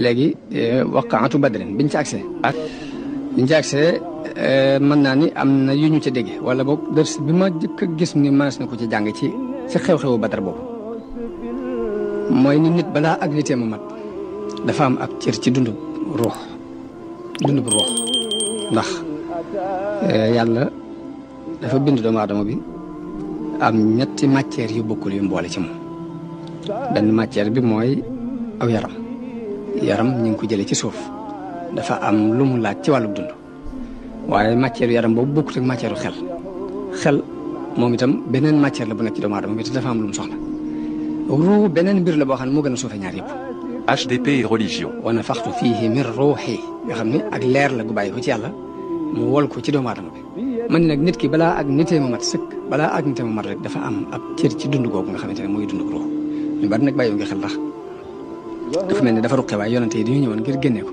léegi waqaatu badrin biñ ci accès mën naa ni am na yu ñu ca dégg wala boog dërs bi ma jëkk a gis ni mënees na ko ci jàng ci xew-xewu badar boobu mooy ni nit balaa ak nitee mu mat dafa am ab cër ci dundu ruux ndax yàlla dafa bind doomu aadama bi am ñetti matière yu bokkul yu mboole ci moom benn matière bi mooy aw yaram ñu ngi ko jëlee ci suuf dafa am lu mu laaj ci wàllu dund waaye matière yaram boobu bokkut ak matière xel moom itam beneen matière la bu nekk ci doomu aadama bi te dafa am lu mu soxla ruu beneen mbir la boo xam ne moo gën a suufee ñaar yëpp. HDP et religion. wa nafaxtu fiihi min ruuhi nga xam ne ak leer la gu bàyyi ko ci yàlla mu wol ko ci doomu aadama bi man nag nit ki balaa ak nitee ma mat sëkk balaa ak nitee ma mat rek dafa am ab cër ci dund googu nga xamante ne mooy dund ruux ñu bari nag bàyyi nga xel ndax dafa mel ne dafa ruqe waaye yonante yi dañu ñëwoon ngir génnee ko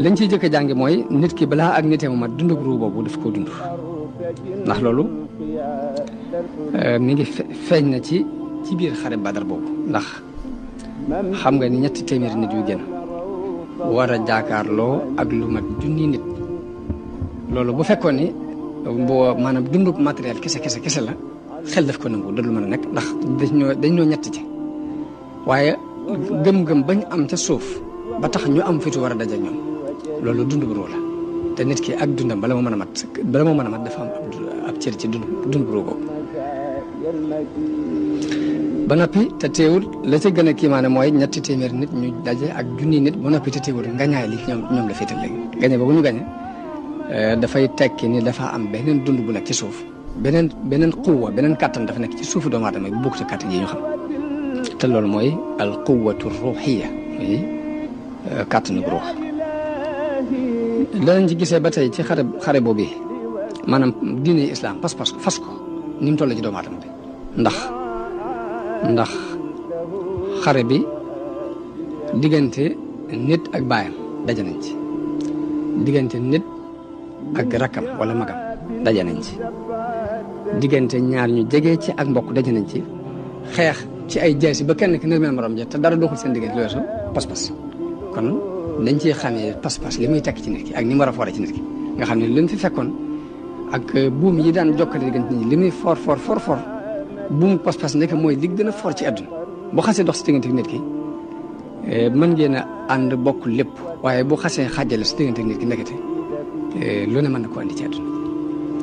lañ ciy jëkk a jàngi mooy nit ki balaa ak nitee ma mat dund ruux boobu daf koo dund ndax loolu mi ngi feeñ na ci biir xare badar boobu ndax xam nga ni 300 nit yu génn war a jaakaarloo ak lu mat junni nit loolu bu fekkoon ni maanaam dundu matériel kese la xel daf ko nangu dootul mën a nekk ndax dañ ñoo ñett ci waaye gëm-gëm bañ am ca suuf ba tax ñu am fitu war a daje ñoom loolu dund bu ruu la te nit ki ak dundam bala moo mën a mat dafa am ab cër ci dund bu ruu boobu ba noppi te teewul la ca gën a kiimaane mooy 300 nit ñu daje ak junni nit ba noppi te teewul ngañaay li ñoom la féetal léegi gañe boobu ñu gañe dafay tekki ni dafa am beneen dund bu nekk ci suuf beneen quwwa beneen kàttan dafa nekk ci suufu doomu aadama bu bokk ci kàttan yi ñu xam te loolu mooy al quwwatu ruuxiya muy kàttanu ruux danañ ci gisee ba tey ci xare boobu maanaam diine islam pas-pas fas ko ni mu toll ci doomu aadama bi ndax xare bi diggante nit ak baayam daje nañ ci diggante nit ak rakkam wala magam daje nañ ci diggante ñaar ñu jege ci ak mbokk daje nañ ci xeex ci ay jaasi ba kenn ki nërmeel morom ja te dara doxul seen diggante lu weesu pas-pas kon dañ ciy xamee pas-pas li muy tekk ci nit ki ak ni mu war a foore ci nit ki nga xam ne lu mu fi fekkoon ak buum yi daan jokkale diggante nit ñi li muy for buum pas-pas nekk mooy li gën a for ci àdduna bu xasee dox si diggante nit ki mën ngeen a ànd bokk lépp waaye bu xasee xàjjale si diggante nit ki nekkate lu ne mën na ko andi ci àdduna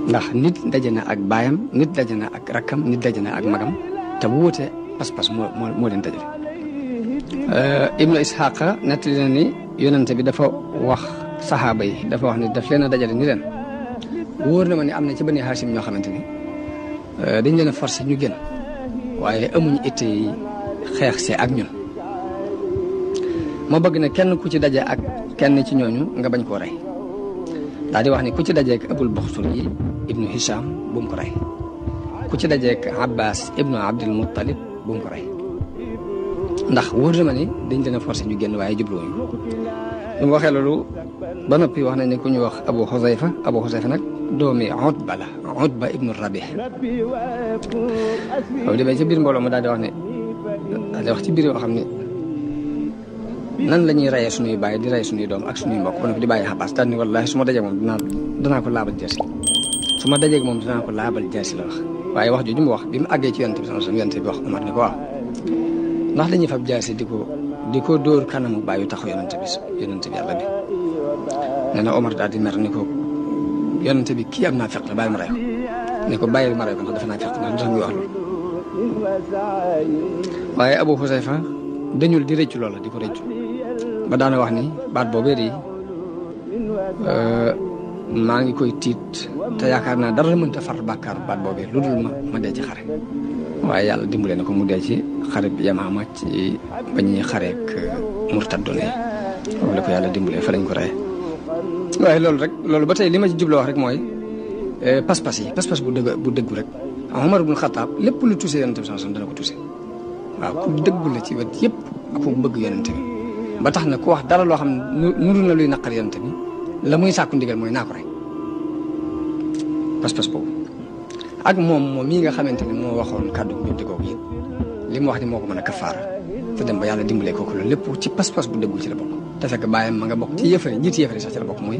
ndax nit daje na ak baayam nit daje na ak rakkam nit daje na ak magam te bu wutee pas-pas moo leen dajale Ibnu Isxaaqa nettali na ni yonente bi dafa wax saxaaba yi dafa wax ni daf leen a dajale ni leen wóor na ma ni am na ci Bani Haasim ñoo xamante ni dañ leen a forcé ñu génn waaye amuñu itte yi xeex see ak ñun moo bëgg ne kenn ku ci daje ak kenn ci ñooñu nga bañ koo rey daal di wax ni ku ci dajeek Abul Buxtur yi ibnu Hisham bu mu ko rey ku ci dajeek Abbas ibnu Abdul Muttalib bu mu ko rey ndax wóor na ma ni dañ leen a forcé ñu génn waaye jubluwuñu lu mu waxee loolu ba noppi wax nañ ne ku ñu wax Abu Xusayfa nag doomi Utba la Utba ibnu Rabih boobu demee ci biir mbooloo ma daal di wax ne daal di wax ci biir yoo xam ne nan la ñuy reyee suñuy bàyyi di rey suñuy doom ak suñuy mbokk ba noppi di bàyyi xabaas daal ni wallaahi su ma dajee moom danaa ko laabal jaasi su ma dajee moom danaa ko laabal jaasi la wax waaye wax jooju mu wax bi mu àggee ci yonent bi sama yonent bi wax Umar ne ko waaw ndax dañuy fab jaasi di ko dóor kanamu bàyyi taxu yonent bi yàlla bi nee na Omar daal di mer ni ko yonent bi kii am naa fekk la bàyyi ma rey ko ni ko bàyyi ma rey ko ndax dafa naa fekk ndax lu tax muy wax loolu waaye Abu Xusayfa dañul di rëccu loola di ko rëccu ba daana wax ni baat boobee di maa ngi koy tiit te yaakaar naa dara mënta far bàkkaaru baat boobee lu dul ma dee ci xare waaye yàlla dimbale na ko mu dee ci xare bi Yamaama ci ba ñuy xareek murtaddoon yi foofu la ko yàlla dimbalee fa lañ ko reye waaye loolu ba tey li ma ci jubloo wax rek mooy pas-pas bu dëggu rek Omar ibn Khattab lépp lu touché yonente bi sallallahu alayhi wasallam dana ko touché waaw ku dëggu la ci wet yëpp ak ku bëgg yonente bi ba tax na ku wax dara loo xam ne nuru na luy naqar yonente bi la muy sàkku ndigal mooy naa ko rek pas-pas boobu ak moom mii nga xamante ne moo waxoon kàddu ñu di kooku yëpp li mu wax ni moo ko mën a kafaara te dem ba yàlla dimbalee kooku loolu lépp ci pas-pas bu dëggu ci la bokk te fekk bàyyam ma nga bokk ci yëfari njiiti yëfari sax ci la bokk muy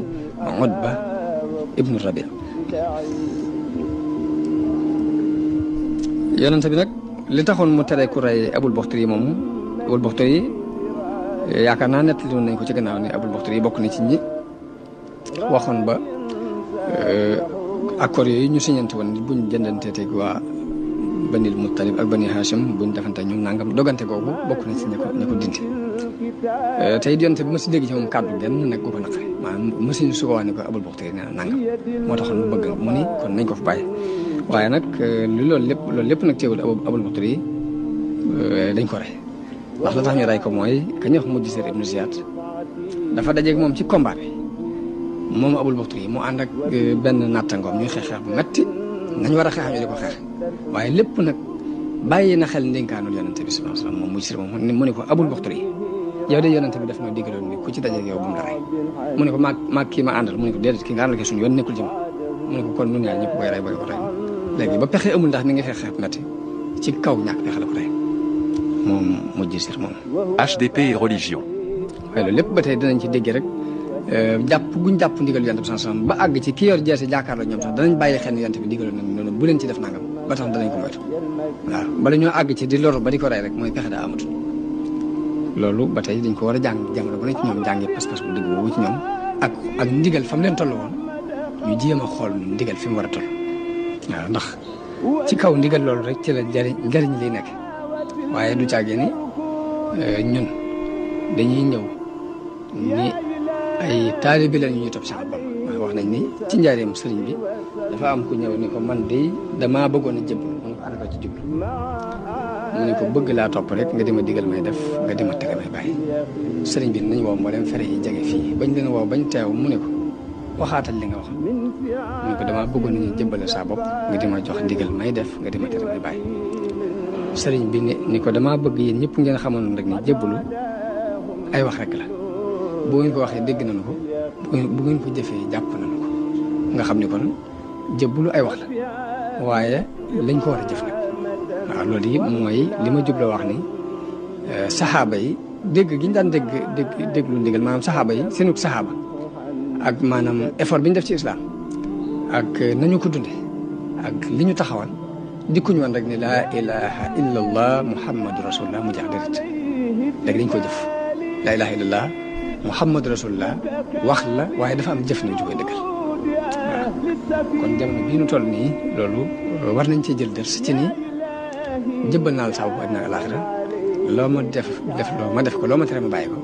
Utba ibnu Rabi yonent bi nag li taxoon mu tere ku rey Abul Baxtari moom Abul Baxtari yaakaar naa nettali woon nañ ko ci gannaaw ne Abul Baxtari bokk na ci ñi waxoon ba accord yooyu ñu siñante woon buñ jëndante teg waa Banil Muttalib ak Bani Hashim buñ defante ñoom nangam dogante googu bokk na ci ñi ko dindi tey yonent bi ma si dégg ci moom kàddu genn nag gu ko naqari maanaam mësuñu su ko wax ne ko Abul Baxtari nee na nangam moo taxoon mu bëgg mu ni kon nañ ko fa bàyyi waaye nag loolu lépp nag teewul Abul Baxtari dañ ko rey ndax la tax ñu rey ko mooy ka ñuy wax Mujsir ibnu Ziyad dafa dajeeg moom ci combat bi moom Abul Baxtari mu ànd ak benn nattangoom ñuy xeex bu metti nañ war a xeex ñu di ko xeex waaye lépp nag bàyyi na xel ndénkaanul yonente bi sallallahu alayhi wasallam moom Mujsir moom mu ne ko Abul Baxtari yow de yonente bi daf noo digaloon ni ku ci dajeeg yow bu mu la rey mu ne ko maag kii ma àndal mu ne ko déedéet kii nga àndal ke suñu yoon nekkul ci ma mu ne ko kon nun ñaar ñëpp koy rey ba ko rey léegi ba pexe amul ndax mi ngi xeex metti ci kaw ñàkk pexe la ko rey moom Mujsir moom HDP et religion. waaye loolu lépp ba tey dinañ ci dégg rek jàpp guñ jàpp ndigal yonent bi sallallahu alayhi wasallam ba àgg ci ki yor jeese jàkkaarloo ñoom sax danañ bàyyi xel yonent bi digaloon nañ noonu bu leen ci def nangam ba tax danañ ko moytu waaw bala ñoo àgg ci di lor ba di ko rey rek mooy pexe daa amatul loolu ba tey dañ ko war a jàng jamono bu ne ci ñoom jàngi pas-pas bu dëgg boobu ci ñoom ak ndigal fa mu leen toll woon ñu jéem a xool ndigal fi mu war a toll waaw ndax ci kaw ndigal loolu rek ci la njariñ liy nekk waaye du caagee ni ñun dañuy ñëw ni ay taalibe la ñuy topp Cheikh Bamba waaye wax nañ ni ci njaareem sëriñ bi dafa am ku ñëw ni ko man de damaa bëggoon a jëblu mu ne ko ana ko ci jublu mu ne ko bëgg laa topp rek nga di ma digal may def nga di ma tere may bàyyi sëriñ bi nañ woo mboolem fere yi jege fii bañ leen woo bañ teew mu ne ko waxaatal li nga wax mu ne ko damaa bëggoon nañu jëbbale saa bopp nga di ma jox ndigal may def nga di ma tere may bàyyi sëriñ bi ni ko damaa bëgg yéen ñëpp ngeen xamoon rek ni jébbalu ay wax rek la bu ngeen ko waxee dégg nañu ko bu ngeen ko jëfee jàpp nañu ko nga xam ni kon jébbalu ay wax la waaye lañ ko war a jëf nag waaw loolu yi mooy li ma jubloo wax ni saxaaba yi dégg gi ñu daan déglu ndigal maanaam saxaaba yi seenug saxaaba ak maanaam effort bi ñu def ci islam ak nañu ko dunde ak li ñu taxawal dikkuñu woon rek ni laa ilaha illa allah muhammadu rasulullah mu jeex déedéet léegi dañ ko jëf laa ilaha illa allah muhammadu rasulullah wax la waaye dafa am jëf na ju koy dëggal waaw kon jamono bii nu toll nii loolu war nañ cee jël ders ci ni jëbbal naa la saa bu àddina ak alaaxira loo ma def loo ma def ko loo ma tere ma bàyyi ko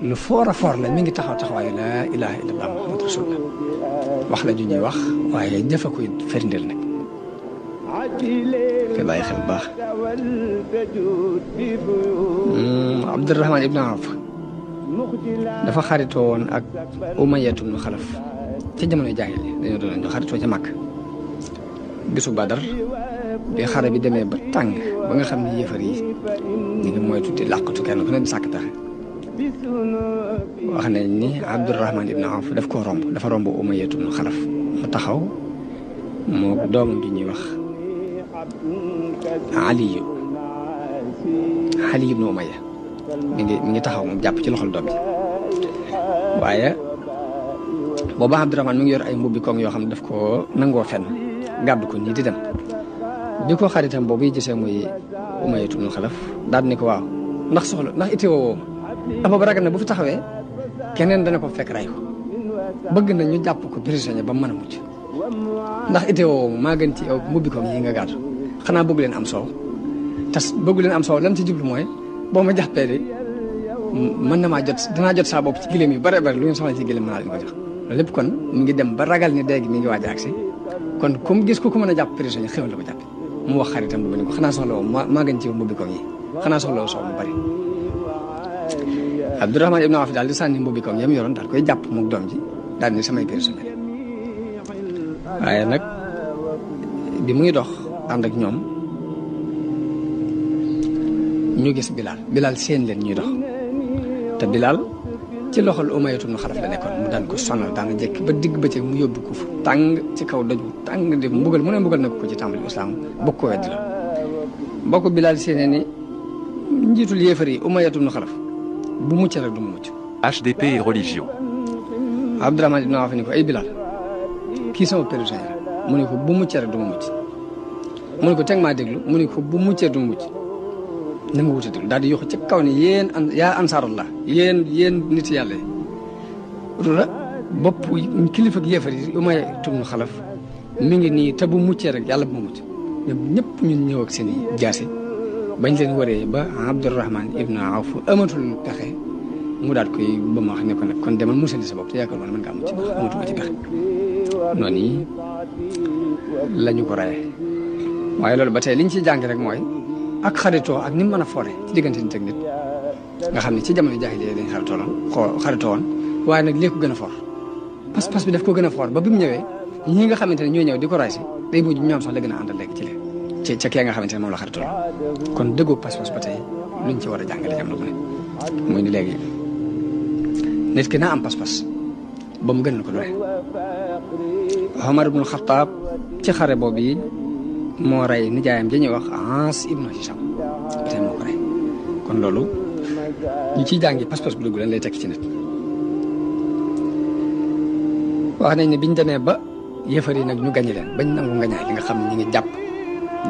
lu foor a foor la mi ngi taxaw taxawaayu laa ilaha illa allah muhammadu rasulullah wax la ju ñuy wax waaye jëfa koy ferndeel nag te bàyyi xel bu baax Abdurahman ibn Awf dafa xaritoo woon ak Umayyatu ibn Xalaf ca jamono jaahil dañoo doon ñu xaritoo ca Makka gisu Badar bi xare bi demee ba tàng ba nga xam ne yëfar yi ñu ngi moytu di làqatu kenn ku ne di sàkk taxe wax nañ ni Abdurahman ibn Awf daf koo romb dafa romb Umayyatu ibn Xalaf mu taxaw moo doomam ji ñuy wax Ali ibn Umayya mi ngi taxaw moom jàpp ci loxol doom ji waaye booba Abdurahman mi ngi yor ay mbubbi koŋ yoo xam ne daf ko nangoo fenn gàddu ko nii di dem bi ko xaritam boobu yi gisee muy Umayyatu ibn Xalaf daal ni ko waaw ndax ite woo ndax boobu ragal na bu fi taxawee keneen dana ko fekk ray ko bëgg na ñu jàpp ko prisonnier ba mën a mucc ndax ite woo maa gën ci yow mbubbi koŋ yi nga gàddu xanaa bëgg leen am soow tas bëgg leen am soow lan ci jublu mooy boo ma jàppee de mën na maa danaa jot saa bopp ci gileem yu bare bare lu ngeen soxla ci gileem mën naa leen ko jox loolu lépp kon mi ngi dem ba ragal ni dégg mi ngi waaj a agsi kon comme gis ku ko mën a jàpp prisonnier xéwal la ko jàppe mu wax xaritam bu ni ko xanaa soxla woo maa gën ci yow mbubbi koŋ yi xanaa soxla woo soow mu bari Abdurahman ibn Awf daal di sànni mbubbi koŋ yam yoroon daal koy jàpp mook doom ji daal ni samay prisonnier waaye nag bi muy dox ànd ak ñoom ñu gis Bilal seen leen ñuy dox te Bilal ci loxol Umayyatu ibn Xalaf la nekkoon mu daan ko sonal daan jekk ba digg bëccëg mu yóbbu ko fu tàng ci kaw doj tàng di mbugal na ko ci tàmbali islam bokk ko weddi la bokk Bilal seenee ni njiitul yéefar yi Umayyatu ibn Xalaf bu mucc rek du mu mucc. HDP et religion. Abdurahmaan ibn Awf ni ko ay Bilal kii sama prisonnier mu ne ko bu mucc rek du ma mucc mu ne ko teg maa déglu mu ne ko bu muccee du ma mucc na ma wut a déglu daal di yoxu ci kaw ni yéen yaa ansaarallah yéen nit yàlla yi la bopp kilifa ak yéefar yi Umayyatu ibn Xalaf mi ngi nii te bu muccee rek yàlla bu ma mucc ñoom ñëpp ñun ñëw ak seen i jaasi bañ leen waree ba Abdurahmaan ibn Awf amatul pexe mu daal koy ba ma wax ne ko nag kon demal musali sa bopp te yaakaar naa ne mën ngaa mucc ndax amatuma ci pexe noonu yi la ñu ko rayee waaye loolu ba tey liñ ciy jàng rek mooy ak xaritoo ak ni mu mën a foore ci diggante nit ak nit nga xam ne ci jamono jaahiliya dañ xaritoo woon waaye nag lii ko gën a foor pas-pas bi daf ko gën a foor ba bi mu ñëwee ñi nga xamante ne ñooy ñëw di ko ray si day mujj ñoom sax la gën a àndal léegi ci lee ca kee nga xamante ne moom la xaritoo kon dëggu pas-pas ba tey luñ ci war a jàngale jamono bu ne muy ni léegi nit ki naa am pas-pas ba mu gën la ko doy Omar ibn Khattab ci xare boobu yi moo rey nijaayam ja ñuy wax Aas ibnu Hisam ba tey moo ko rey kon loolu ñu ciy jàngi pas-pas bu dugg leen lay tekk ci nit wax nañ ne biñ demee ba yëfar yi nag ñu gañe leen bañ nangu ngañaay li nga xam ne ñu ngi jàpp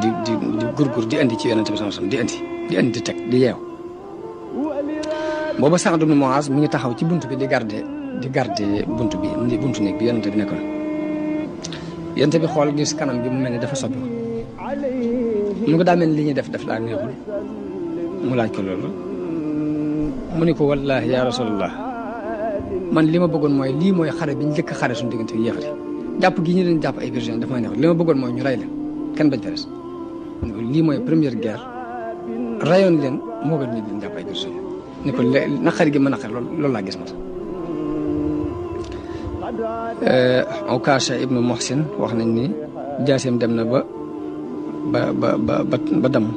di gurgur di indi ci yonente bi sallallahu alayhi wasallam di indi di teg di yeew booba Saad ibn Muaz mi ngi taxaw ci buntu bi di garder buntu bi néeg bi yonente bi nekkoon yonente bi xool gis kanam bi mu mel ne dafa soppi ko mu ko daa mel ni li ñuy def laa neexul mu laaj ko loolu mu ni ko wallahi ya rasulullah man li ma bëggoon mooy lii mooy xare bi njëkk xare suñu diggante yéefari jàpp gi ñu leen jàpp ay prisonniers dafa may neexul li ma bëggoon mooy ñu rey leen kenn bañ fa des lii mooy première guerre rayoon leen moo gën ñu leen jàpp ay prisonniers ni ko naqari gi ma naqari loolu laa gis ma tax Ukasha ibnu Muhsin wax nañ ni jaaseem dem na ba damm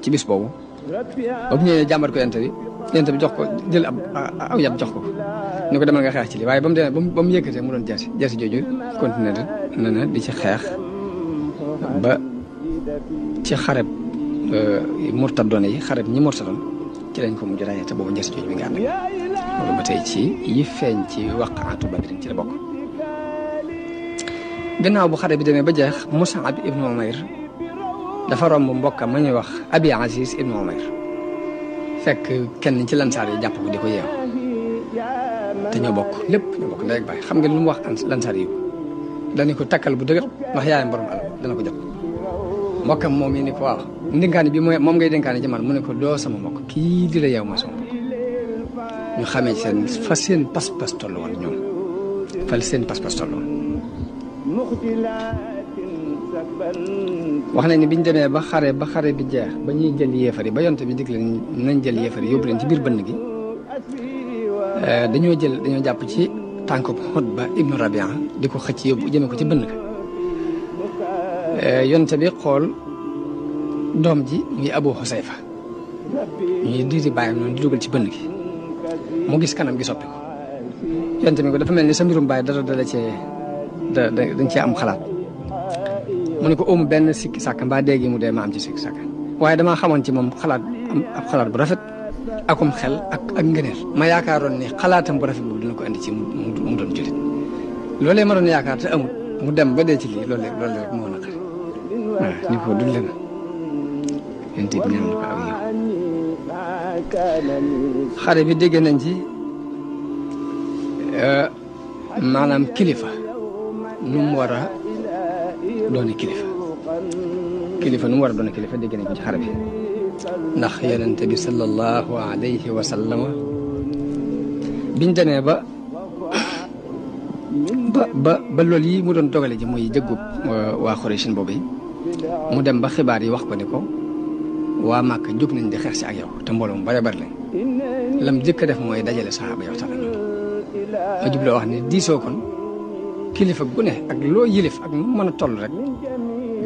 ci bis boobu ba bu ñëwee jàmbat ko yonent bi jox ko jël aw yab jox ko ni ko demal nga xeex ci lii waaye ba mu demee ba mu yëkkatee mu doon jaasi jooju continué na di ci xeex ba ci xareb murtadoon yi xareb ñi murtadoon ci lañ ko mujj rayee te boobu jaasi jooju mi ngi ànd loolu ba tey ci yi feeñ ci waqaatu Badrin ci la bokk gannaaw bu xare bi demee ba jeex Mus'ab ibnu Umayr dafa romb mbokkam ma ñuy wax Abi Aziz ibnu Umayr fekk kenn ci lansaar yi jàpp ko di ko yeew te ñoo bokk lépp ñoo bokk ndey ak baay xam nga lu mu wax lansaar yi dañu ko takkal bu dëgër ndax yaayam borom alal dana ko jot mbokkam moom yi ni ko waaw ndénkaane bi moom ngay dénkaane jaman mu ne ko doo sama mbokk kii di la yeew mooy sama mbokk ñu xamee fa seen pas-pas toll woon ñoom fa seen pas-pas toll woon wax nañ ni biñ demee ba xare bi jeex ba ñuy jël yéefar yi ba yonte bi digle nañ jël yéefar yi yóbbu leen ci biir bënn gi dañoo jàpp ci tànk Utba ibnu Rabia di ko xëcc yóbbu jëme ko ci bënn ga yonte bi xool doom ji muy Abu Husayfa ñuy diiri bàyyam noonu di dugal ci bënn gi mu gis kanam gi soppi ko yonte bi ko dafa mel ni sa mbirum bàyyi dara cee dañ cee am xalaat mu ne ko óomu benn sikki sàkk mbaa déggi mu dee ma am ci sikki sàkk waaye damaa xamoon ci moom xalaat ab xalaat bu rafet akum xel ak ngëneel ma yaakaaroon ni xalaatam bu rafet boobu dina ko indi ci mu doon jullit loolee ma doon yaakaar te amul mu dem ba dee ci lii loolu rek moo naqari waaw ni ko dul leen yonte bi ñaan na ko aw yow xare bi dégg nañ ci maanaam kilifa nu mu war a doone kilifa nu mu war a doone kilifa dégg nañ ko ci xare bi ndax yonente bi sallallahu alayhi wa sallam biñ demee ba loolu yi mu doon dogale ji mooy jëggub waa Xuraysin boobu mu dem ba xibaar yi wax ko ne ko waa Màkka jóg nañ di xeex si ak yow te mbooloo mu bare bari lañ lam jëkk a def mooy dajale saxaaba yow tax na ñoom ma jubloo wax ne diisoo kon kilifa gu ne ak loo yilif ak nu mën a toll rek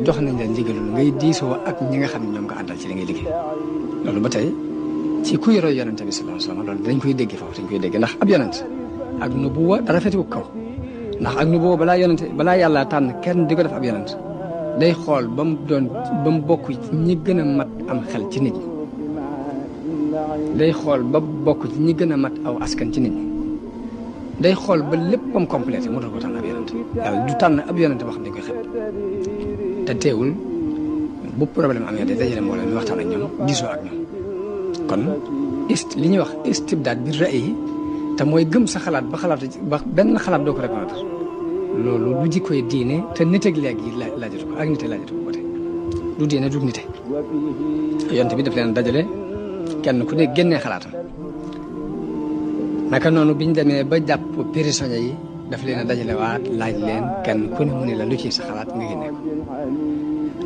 jox nañ leen ndigalul ngay diisoo ak ñi nga xam ne ñoom nga àndal ci li ngay liggéey loolu ba tey ci kuy roy yonente bi sallallahu alayhi wasallam loolu dañ koy dégg foofu dañ koy dégg ndax ab yonent ak nubuwa dara fetiwu kaw ndax ak nubuwa balaa yàlla tànn kenn di ko def ab yonent day xool ba mu bokk ñi gën a mat am xel ci nit ñi day xool ba bokk ci ñi gën a mat aw askan ci nit ñi day xool ba léppam complété mu doon ko tànn ab yonent yàlla du tànn ab yonent boo xam ne dañ koy xet te teewul bu problème amee day dajale mbooloo mi waxtaan ak ñoom diisoo ak ñoom kon li ñuy wax istibdaad bi ra'yi yi te mooy gëm sa xalaat ba benn xalaat doo ko reconnaître loolu du jikkoy diine te nit ak léegi laajatu ko ak nite laajatu ko ba tey du diine du nite yonent bi daf leen dajale kenn ku ne génnee xalaatam naka noonu biñ demee ba jàpp prisonniers yi daf leen a dajale waat laaj leen kenn ku ne mu ne la lu ci sa xalaat nga génne ko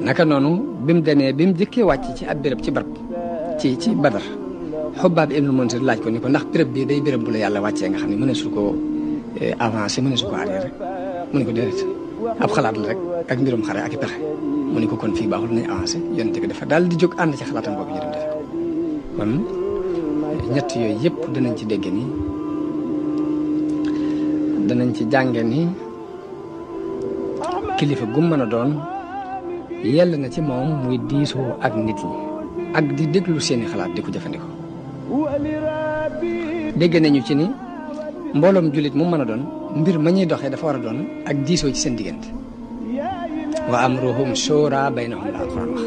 naka noonu bi mu demee bi mu jëkkee wàcc ci ab béréb ci barab ci Badar Xubbaab ibnu Munzir laaj ko ni ko ndax béréb bi day béréb bu la yàlla wàccee nga xam ne mën na su ko avancé mën na su ko arrière mu ne ko déedéet ab xalaat la rek ak mbirum xare ak i pexe mu ne ko kon fii baaxul nañ avancé yonent bi dafa daal di jóg ànd ci xalaatam boobu ñu dem defe ko kon ñett yooyu yëpp danañ ci dégg ni danañ ci jànge ni kilifa gu mën a doon yell na ci moom muy diisoo ak nit ñi ak di déglu seeni xalaat di ko jëfandikoo dégg nañu ci ni mbooloom jullit mu mën a doon mbir ma ñuy doxee dafa war a doon ak diisoo ci seen diggante wa amruhum shura baynahum la alquran wax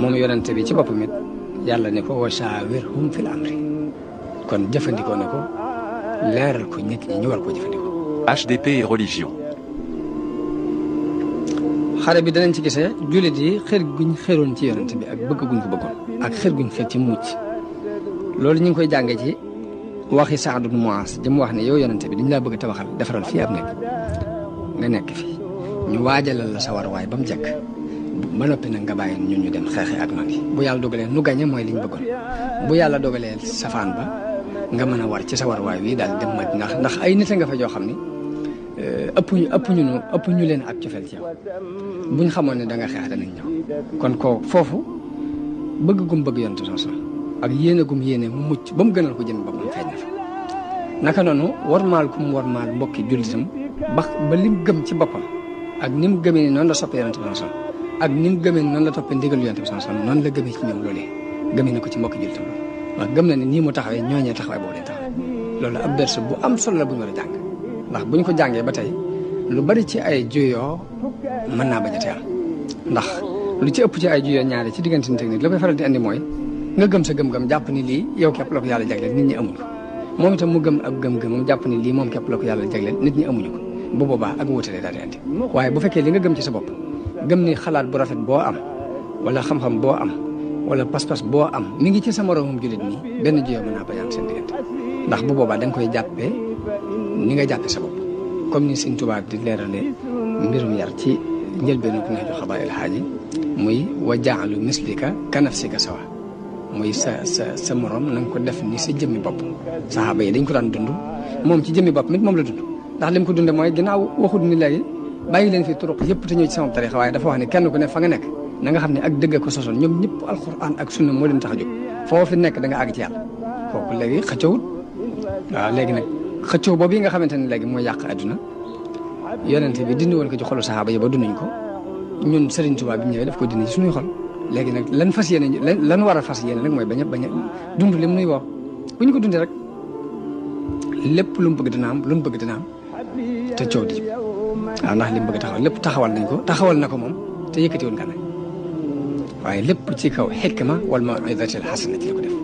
moom yonente bi ci boppam it yàlla ne ko wa shawirhum fil amri kon jëfandikoo na ko leeral ko nit ñi ñu war koo jëfandikoo. HDP et religion. xare bi danañ ci gisee jullit yi xër guñ xëroon ci yonente bi ak bëgg guñ ko bëggoon ak xër guñ xër ci mucc loolu ñu ngi koy jàngee ci waxi Saad ibn Muaaz jëm wax ne yow yonente bi dañu laa bëgg a tabaxal defaral fii ab nekk nga nekk fii ñu waajalal la sa war waay ba mu jekk ba noppi nag nga bàyyi ñun ñu dem xeexi ak noonu yi bu yàlla dogalee nu gañe mooy liñ bëggoon bu yàlla dogalee safaan ba nga mën a war ci sa war waay wi daal dem Madina ndax ay nit a nga fa joo xam ni ëpp ñu leen ak cofeel ci yow buñ xamoon ne da nga xeex danañ ñëw kon ko foofu bëgg gum bëgg yonent soosu ak yéene gum yéene mu mucc ba mu gënal ko jëm boppam feeñ na fa naka noonu warmaal kum warmaal mbokki jullitam ba lim gëm ci boppam ak ni mu gëmee ni noonu la soppee yonent soosu ak ni mu gëmee ni noonu la toppee ndigal yonent soosu noonu la gëmee ci ñoom loolee gëmee na ko ci mbokki jullitam loolu ndax gëm na ne nii mu taxawee ñooñee taxawaay boobu leen taxawee loolu ab ders bu am solo la bu ñu war a jàng ndax bu ñu ko jàngee ba tey lu bari ci ay juyoo mën naa bañ a teel ndax lu ci ëpp ci ay juyoo ñaare ci diggante technique la koy faral di andi mooy nga gëm sa gëm-gëm jàpp ni lii yow képp la ko yàlla jagleel nit ñi amuñu ko moom itam mu gëm ak gëm-gëmam jàpp ni lii moom képp la ko yàlla jagleel nit ñi amuñu ko bu boobaa ak wutale daal di andi waaye bu fekkee li nga gëm ci sa bopp gëm ni xalaat bu rafet boo am wala xam-xam boo am wala pas-pas boo am mi ngi ci sa moroomum jullit nii benn juyoo mën naa bañ a am seen diggante ndax bu boobaa da nga koy jàppee ni nga jàppe sa bopp comme ni Sëñ Tuubaa di leerale mbirum yar ci njëlbeenu ku ne jox xabaayil xaaji muy wa jaalu mislika ka nafsika sawa muy sa morom na nga ko def ni sa jëmmi bopp saxaaba yi dañ ko daan dund moom ci jëmmi bopp mit moom la dund ndax li mu ko dunde mooy ginnaaw waxut ni léegi bàyyi leen fi turuq yëpp te ñëw ci sama tarixa waaye dafa wax ne kenn ku ne fa nga nekk na nga xam ne ak dëgg ko sosoon ñoom ñëpp alquran ak sunna moo leen tax a jóg foofu nekk da nga àgg ci yàlla kooku léegi xëccowut waaw léegi nag xëccoo boobu yi nga xamante ne léegi mooy yàq àdduna yonente bi dindi woon ko ci xolu saxaaba yi ba dunduñ ko ñun Serigne Touba bi ñëwee daf ko dindi ci suñuy xol léegi nag lan fas yéene lan war a fas yéene nag mooy bañ a dund lim nuy woo bu ñu ko dundee rek lépp lu mu bëgg dina am lu mu bëgg dina am te coow di waaw ndax li mu bëgg taxawal lépp taxawal nañ ko taxawal na ko moom te yëkkati woon kanam waaye lépp ci kaw xikma wal maw'izatil hasana ci la ko def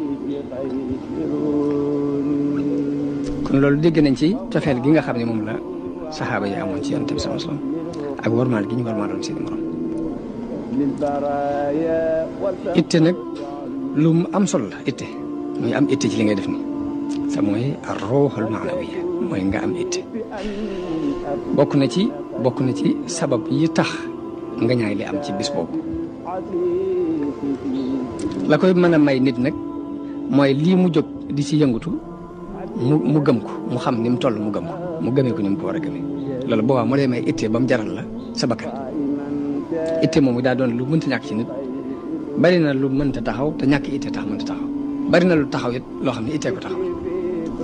kon loolu dégg nañ ci cofeel gi nga xam ne moom la saxaaba yi amoon ci yonent bi sallallahu alayhi wasallam ak warmaal gi ñu warmaaloon seen morom itte nag lu mu am solo la itte muy am itte ci li ngay def ni sa mooy ar-ruuhul ma'nawiyya mooy nga am itte bokk na ci sabab yi tax nga ñaay li am ci bis boobu la koy mën a may nit nag mooy lii mu jóg di ci yëngutu mu gëm ko mu xam ni mu toll mu gëm ko mu gëmee ko ni mu ko war a gëmee loolu boobaa moo lay may itte ba mu jaral la sa bakkan itte moomu daa doon lu mënta ñàkk ci nit bari na lu mënta taxaw te ñàkk itte tax mënta taxaw bari na lu taxaw it loo xam ne ittee ko taxaw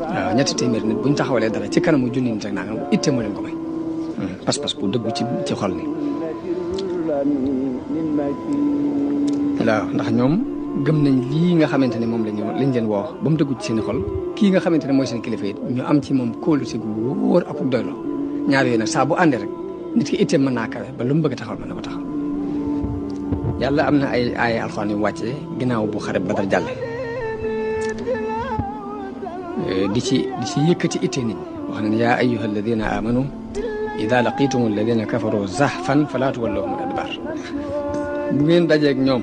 waaw 300 nit bu ñu taxawalee dara ci kanamu junni nit ak nangam itte moo leen ko may pas-pas bu dëggu ci xol ni waaw ndax ñoom gëm nañ lii nga xamante ne moom lañ leen woo ba mu dëggu ci seen xol kii nga xamante ne mooy seen kilifa it ñu am ci moom kóolute gu wóor ak doylo ñaar yooyu nag saa bu àndee rek nit ki itteem mën naa kawe ba lu mu bëgg a taxawal mën na ko taxaw. yàlla am na ay alxuraan yu wàccee ginnaaw bu xare Badar jàlle di ci yëkkati itte nit ñi wax na ne yaa ayyuha alladina amanu ida laqitum alladina kafaru zahfan fala tuwallahum adbar bu ngeen dajeeg ñoom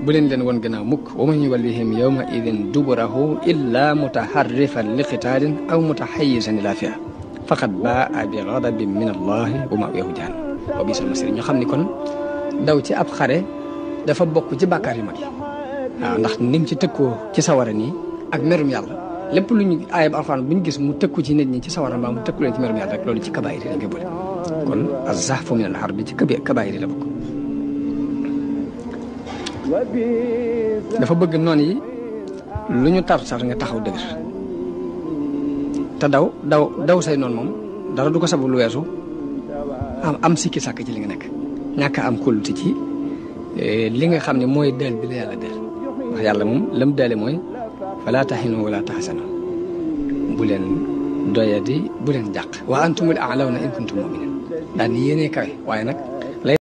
bu leen won gannaaw mukk wa man yuwallihim yawma idin duburahu illa mutaharrifan li qitaalin aw mutahayyizan ila fi'a faqad baa'a bi ghadabin min allahi wa ma'wahu jahannam wa bi'sal masir ñu xam ni kon daw ci ab xare dafa bokk ci bàkkaar yu mag yi waaw ndax nim ci tëkkoo ci sawara nii ak merum yàlla lépp lu ñu aayab alxuraan bu ñu gis mu tëkku ci nit ñi ci sawara mbaa mu tëkku leen ci merum yàlla rek loolu ci kabaayir yi lañ koy boole kon az-zahfu min al-harb bi ci kabaayir yi la bokk. dafa bëgg noon yi lu ñu tar nga taxaw dëgër te daw say noonu moom dara du ko sabu lu weesu am sikki sàkk ci li nga nekk ñàkk am kóllute ci li nga xam ne mooy dël bi la yàlla dël wax yàlla moom lam dële mooy fala tahinu wala tahsanu bu leen doyadi bu leen jàq wa antumul a'lawna in kuntum mu'minin daal ni yéenee kawe waaye nag